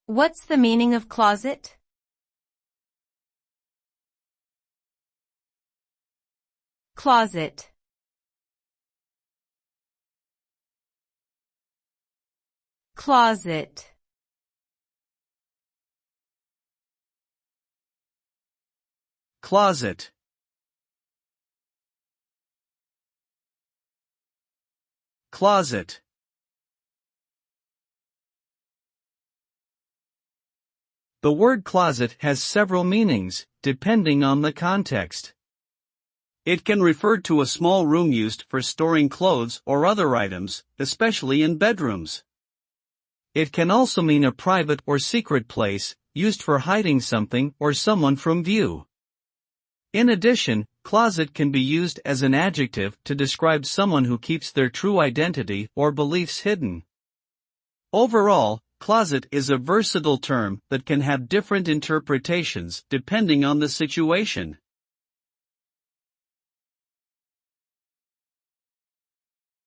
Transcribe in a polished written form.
What's the meaning of closet? Closet. Closet. Closet. Closet. The word closet has several meanings, depending on the context. It can refer to a small room used for storing clothes or other items, especially in bedrooms. It can also mean a private or secret place, used for hiding something or someone from view. In addition, closet can be used as an adjective to describe someone who keeps their true identity or beliefs hidden. Overall, closet is a versatile term that can have different interpretations depending on the situation.